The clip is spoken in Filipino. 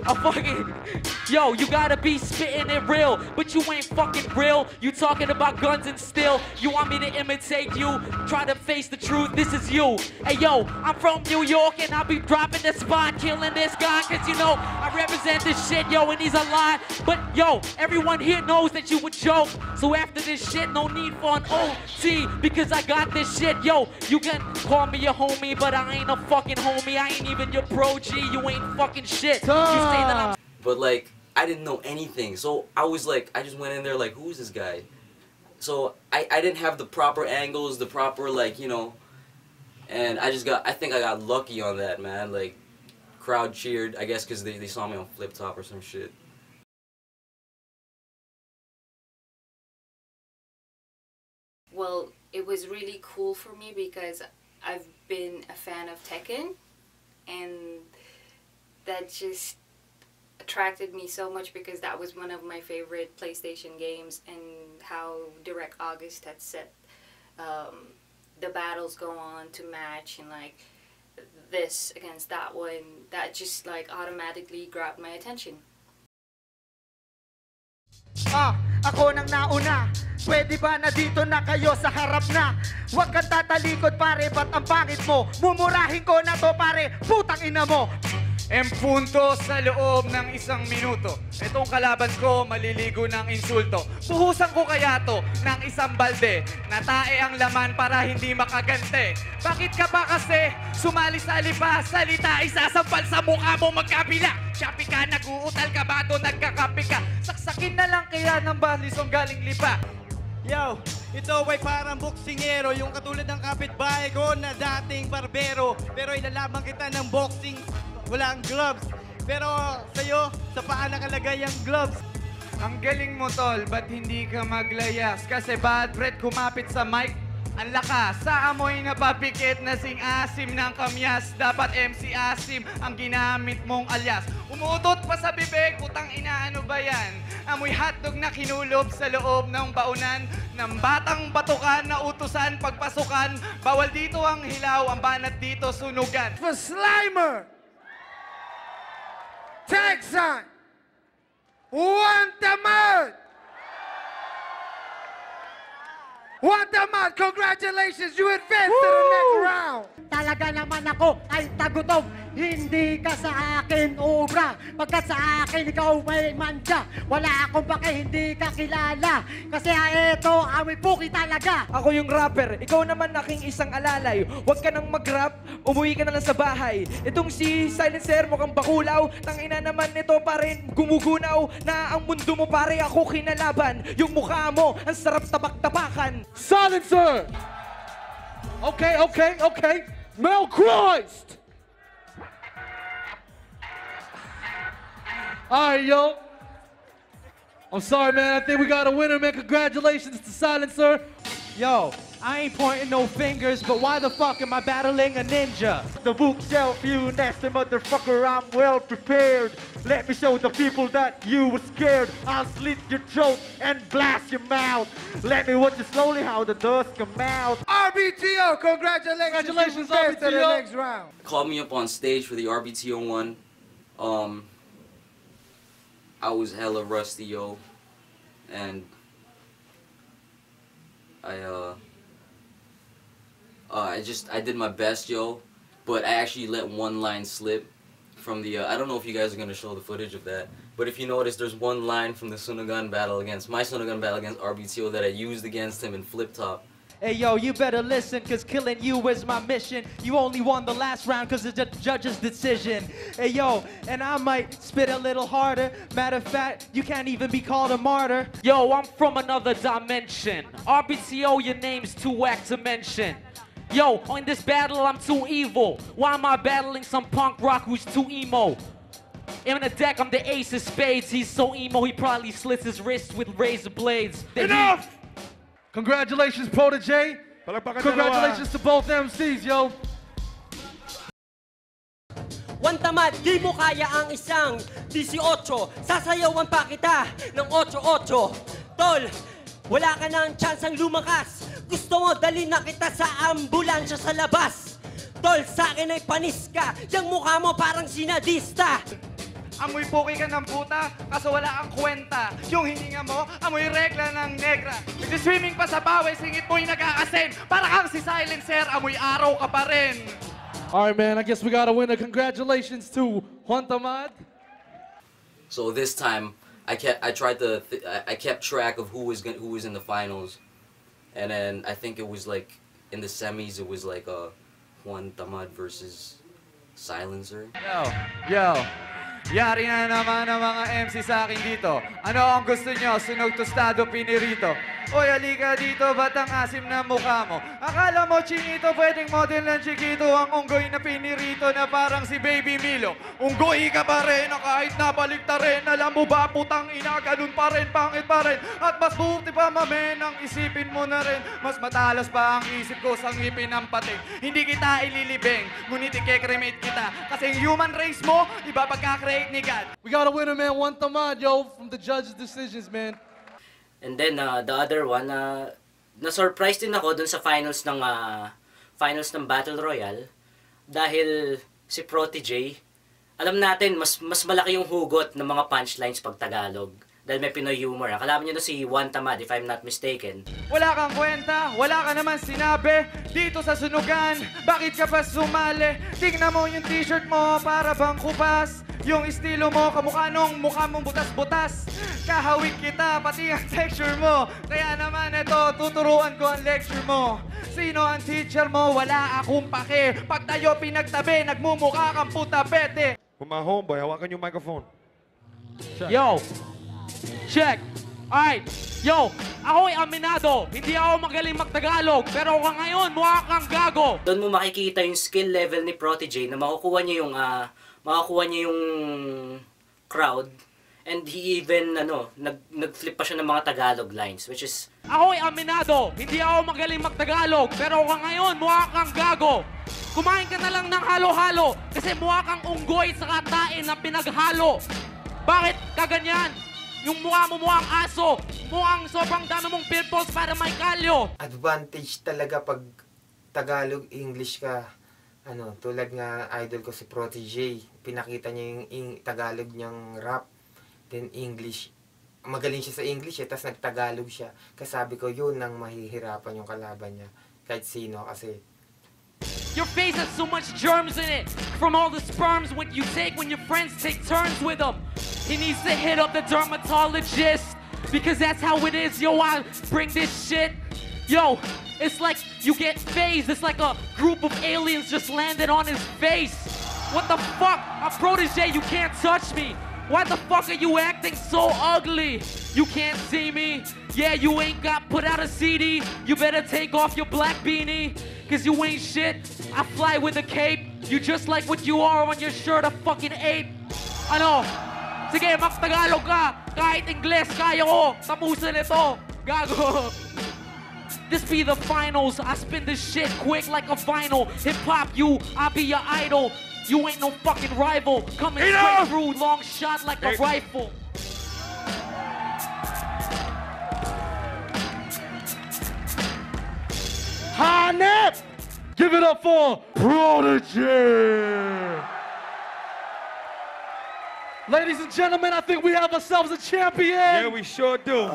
I fucking, yo, you gotta be spitting it real, but you ain't fucking real. You talking about guns and steel. You want me to imitate you? Try to face the truth, this is you. Hey yo, I'm from New York and I'll be dropping the spot, killing this guy, cause you know, I represent this shit, yo, and he's a lie. But yo, everyone here knows that you a joke. So after this shit, no need for an OT, because I got this shit, yo. You can call me your homie, but I ain't a fucking homie. I ain't even your bro G, you ain't fucking shit. But like, I didn't know anything, so I was like, I just went in there like, who's this guy? So I didn't have the proper angles, the proper like, you know, and I think I got lucky on that, man. Like, crowd cheered, I guess because they saw me on Flip Top or some shit. Well, it was really cool for me because I've been a fan of Tekken, and that just attracted me so much because that was one of my favorite PlayStation games, and how Direct August had set the battles go on to match, and like this against that one, that just like automatically grabbed my attention. Ako nang nauna. Pwede ba na dito na kayo sa harap na? Huwag kang tatalikod pare, ba't ang pangit mo? Mumurahin ko na to pare, putang ina mo. Punto sa loob ng 1 minuto. Itong kalaban ko maliligo ng insulto. Buhusan ko kaya to ng 1 balde. Natae ang laman para hindi makagante. Bakit ka ba kasi sumali-sali pa? Salita isasampal sa mukha mo magkabila. Shapi ka, nag-uutal ka ba? Doon nagkakapi ka. Saksakin na lang kaya ng balisong galing lipa. Yo, ito ay parang boksingero, yung katulad ng kapitbahay ko na dating barbero. Pero ilalaban kita ng boxing, walang gloves. Pero sa'yo, sa paa nakalagay ang gloves. Ang galing mo tol, ba't hindi ka maglayas? Kasi bad breath kumapit sa mic. Ang lakas, sa amoy na papikit na sing-asim ng kamyas. Dapat MC Asim ang ginamit mong alyas. Umuutot pa sa bibig, putang ina, ano ba yan? Amoy hotdog na kinulob sa loob ng baunan ng batang batukan na utusan pagpasukan. Bawal dito ang hilaw, ang banat dito sunugan. For Slimer, Texan, Wantamad. Wantamad, congratulations, you advanced to the next round. Talaga naman ako ay tagutom. Hindi ka sa akin obra. Pagkat sa akin ikaw may manja. Wala akong baka hindi ka kilala. Kasi ito, amoy puki talaga. Ako yung rapper, ikaw naman aking isang alalay. Huwag ka nang mag-rap, umuwi ka na lang sa bahay. Itong si Silencer mukhang bakulaw. Tangina naman ito pa rin gumugunaw. Na ang mundo mo pare ako kinalaban. Yung mukha mo, ang sarap tabak-tabakan. Silencer! Okay. Mel Christ! All right, yo. I'm sorry, man. I think we got a winner, man. Congratulations to Silencer. Yo, I ain't pointing no fingers, but why the fuck am I battling a ninja? The bookshelf, you nasty motherfucker, I'm well prepared. Let me show the people that you were scared. I'll slit your throat and blast your mouth. Let me watch you slowly how the dust come out. RBTO, congratulations, RBTO. To the next round. Called me up on stage for the RBTO one. I was hella rusty, yo, and I did my best, yo, but I actually let one line slip from the, I don't know if you guys are going to show the footage of that, but if you notice, there's one line from the Sunagun battle against RBTO that I used against him in Flip Top. Hey yo, you better listen, cause killing you is my mission. You only won the last round cause of the judge's decision. Hey yo, and I might spit a little harder. Matter of fact, you can't even be called a martyr. Yo, I'm from another dimension. RBTO, your name's too whack to mention. Yo, in this battle, I'm too evil. Why am I battling some punk rock who's too emo? In the deck, I'm the ace of spades. He's so emo, he probably slits his wrist with razor blades. Enough! Congratulations, Protege. Congratulations to both MCs, yo. Wantamad, di mo kaya ang isang 18. Sasayawan pa kita ng 8-8. Tol, wala ka ng tsansang lumakas. Gusto mo, dali na kita sa ambulansya sa labas. Tol, sa akin ay panis ka. Yang mukha mo parang sinadista. Amoy puki ka ng puta, kaso wala kang kwenta. Yung hininga mo, amoy regla ng negra. Nagsiswimming pa sa bawi, singit mo'y nagkakasin. Para kang si Silencer, amoy araw ka pa rin. All right, man, I guess we got a winner. Congratulations to Juan Tamad. So this time, I kept track of who was in the finals, and then I think it was like in the semis it was like Juan Tamad versus Silencer. Yo, yari na naman ang mga MC sa akin dito. Ano ang gusto nyo? Sunog tostado pinirito. Oy, halika dito, ba't ang asim na mukha mo? Akala mo, chinito, pwedeng model ng chiquito. Ang unggoy na pinirito na parang si Baby Milo. Unggoy ka pa rin, na kahit nabalikta rin. Alam mo ba, putang ina, ganun pa rin, pangit pa rin. At mas buti pa, mamen, ang isipin mo na rin. Mas matalas pa ang isip ko sa ngipin ng pating. Hindi kita ililibing, ngunit ike-cremate kita. Kasi yung human race mo, iba pagka-create ni God. We got a winner, man. Juan Tamad, yo, from the judges' decisions, man. And then the other one, na-surprise din ako dun sa finals ng Battle Royale dahil si Protégé, alam natin mas malaki yung hugot ng mga punchlines pag Tagalog dahil may Pinoy humor. Akala niyo na si Juan Tamad, if I'm not mistaken. Wala kang kwenta, wala ka naman sinabi dito sa sunugan. Bakit ka pa sumali? Tingnan mo yung t-shirt mo para bang kupas. Yung estilo mo, kamukha nung mukha mong butas-butas. Kahawig kita, pati ang texture mo. Kaya naman ito, tuturuan ko ang lecture mo. Sino ang teacher mo? Wala akong pake. Pag tayo pinagtabi, nagmumukha kang puta pete. With my homeboy, hawakan yung microphone. Yo, check. Alright, yo, ako'y aminado. Hindi ako magaling magtagalog, pero ngayon, mukha kang gago. Doon mo makikita yung skill level ni Protégé na makukuha niya yung crowd. And he even, nag-flip pa siya ng mga Tagalog lines, which is... Ako'y aminado, hindi ako magaling magtagalog, pero ngayon, mukha kang gago. Kumain ka na lang ng halo-halo, kasi mukha kang unggoy sa katain na pinaghalo. Bakit kaganyan? Yung mukha mo mukhang aso, mukhang sobrang dami mong pimples para may kalyo. Advantage talaga pag Tagalog, English ka. Tulad nga idol ko si Protégé, pinakita niya yung Tagalog niyang rap. Then English, magaling siya sa English tapos nagtagalog siya. Kasabi ko, yun ang mahihirapan yung kalaban niya. Kahit sino kasi. Your face has so much germs in it from all the sperms when your friends take turns with them. He needs to hit up the dermatologist because that's how it is. Yo, I bring this shit. Yo, it's like you get phased. It's like a group of aliens just landed on his face. What the fuck? I'm Protégé, you can't touch me. Why the fuck are you acting so ugly? You can't see me? Yeah, you ain't got put out a CD. You better take off your black beanie, cause you ain't shit. I fly with a cape. You just like what you are on your shirt, a fucking ape. Ano? Sige, mag-Tagalog ka. Kahit Ingles, kaya ko. Tapusin ito. Gago. This be the finals. I spin this shit quick like a vinyl. Hip-hop you, I'll be your idol. You ain't no fucking rival. Coming straight through, long shot like a rifle. Hanep! Give it up for Protégé! Ladies and gentlemen, I think we have ourselves a champion! Yeah, we sure do.